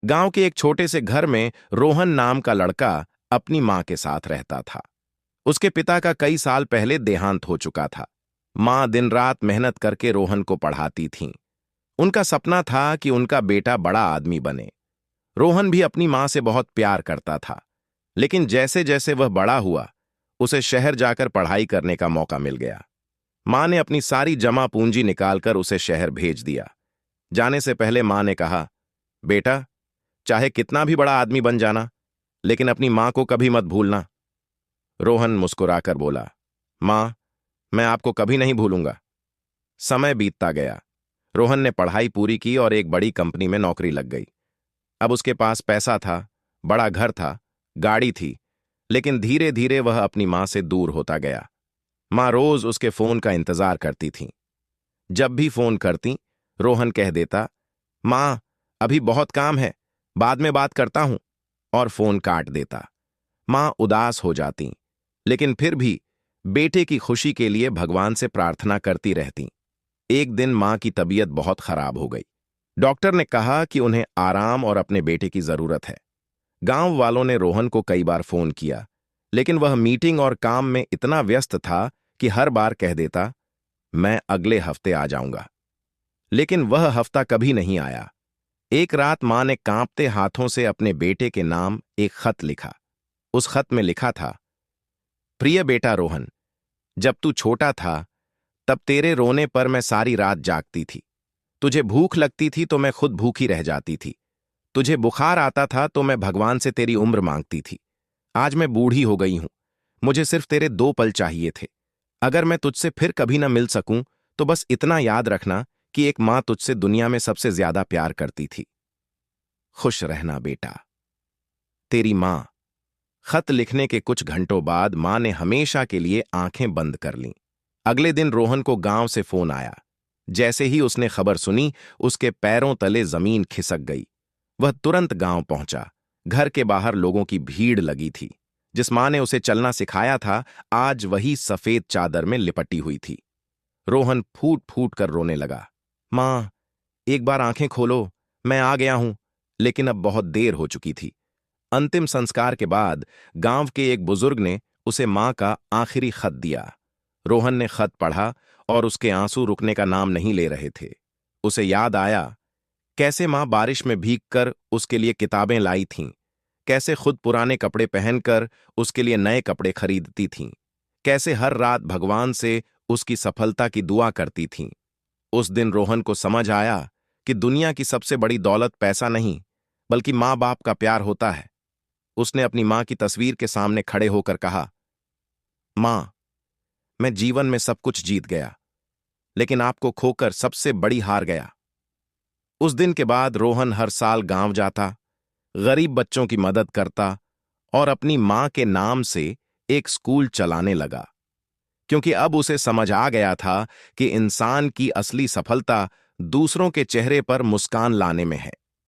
गांव के एक छोटे से घर में रोहन नाम का लड़का अपनी मां के साथ रहता था। उसके पिता का कई साल पहले देहांत हो चुका था। मां दिन रात मेहनत करके रोहन को पढ़ाती थीं। उनका सपना था कि उनका बेटा बड़ा आदमी बने। रोहन भी अपनी मां से बहुत प्यार करता था, लेकिन जैसे जैसे वह बड़ा हुआ, उसे शहर जाकर पढ़ाई करने का मौका मिल गया। मां ने अपनी सारी जमा पूंजी निकालकर उसे शहर भेज दिया। जाने से पहले मां ने कहा, बेटा, चाहे कितना भी बड़ा आदमी बन जाना, लेकिन अपनी मां को कभी मत भूलना। रोहन मुस्कुराकर बोला, मां, मैं आपको कभी नहीं भूलूंगा। समय बीतता गया। रोहन ने पढ़ाई पूरी की और एक बड़ी कंपनी में नौकरी लग गई। अब उसके पास पैसा था, बड़ा घर था, गाड़ी थी, लेकिन धीरे धीरे वह अपनी मां से दूर होता गया। मां रोज उसके फोन का इंतजार करती थी। जब भी फोन करती, रोहन कह देता, मां, अभी बहुत काम है, बाद में बात करता हूं, और फोन काट देता। मां उदास हो जाती, लेकिन फिर भी बेटे की खुशी के लिए भगवान से प्रार्थना करती रहती। एक दिन मां की तबीयत बहुत खराब हो गई। डॉक्टर ने कहा कि उन्हें आराम और अपने बेटे की जरूरत है। गांव वालों ने रोहन को कई बार फोन किया, लेकिन वह मीटिंग और काम में इतना व्यस्त था कि हर बार कह देता, मैं अगले हफ्ते आ जाऊंगा। लेकिन वह हफ्ता कभी नहीं आया। एक रात मां ने कांपते हाथों से अपने बेटे के नाम एक खत लिखा। उस खत में लिखा था, प्रिय बेटा रोहन, जब तू छोटा था तब तेरे रोने पर मैं सारी रात जागती थी। तुझे भूख लगती थी तो मैं खुद भूखी रह जाती थी। तुझे बुखार आता था तो मैं भगवान से तेरी उम्र मांगती थी। आज मैं बूढ़ी हो गई हूं, मुझे सिर्फ तेरे 2 पल चाहिए थे। अगर मैं तुझसे फिर कभी न मिल सकूं तो बस इतना याद रखना कि एक मां तुझसे दुनिया में सबसे ज्यादा प्यार करती थी। खुश रहना बेटा, तेरी मां। खत लिखने के कुछ घंटों बाद मां ने हमेशा के लिए आंखें बंद कर लीं। अगले दिन रोहन को गांव से फोन आया। जैसे ही उसने खबर सुनी, उसके पैरों तले जमीन खिसक गई। वह तुरंत गांव पहुंचा। घर के बाहर लोगों की भीड़ लगी थी। जिस मां ने उसे चलना सिखाया था, आज वही सफेद चादर में लिपटी हुई थी। रोहन फूट फूट कर रोने लगा, मां, एक बार आंखें खोलो, मैं आ गया हूं। लेकिन अब बहुत देर हो चुकी थी। अंतिम संस्कार के बाद गांव के एक बुजुर्ग ने उसे मां का आखिरी खत दिया। रोहन ने खत पढ़ा और उसके आंसू रुकने का नाम नहीं ले रहे थे। उसे याद आया कैसे मां बारिश में भीगकर उसके लिए किताबें लाई थीं, कैसे खुद पुराने कपड़े पहनकर उसके लिए नए कपड़े खरीदती थीं, कैसे हर रात भगवान से उसकी सफलता की दुआ करती थीं। उस दिन रोहन को समझ आया कि दुनिया की सबसे बड़ी दौलत पैसा नहीं, बल्कि मां बाप का प्यार होता है। उसने अपनी मां की तस्वीर के सामने खड़े होकर कहा, मां, मैं जीवन में सब कुछ जीत गया, लेकिन आपको खोकर सबसे बड़ी हार गया। उस दिन के बाद रोहन हर साल गांव जाता, गरीब बच्चों की मदद करता और अपनी मां के नाम से एक स्कूल चलाने लगा, क्योंकि अब उसे समझ आ गया था कि इंसान की असली सफलता दूसरों के चेहरे पर मुस्कान लाने में है।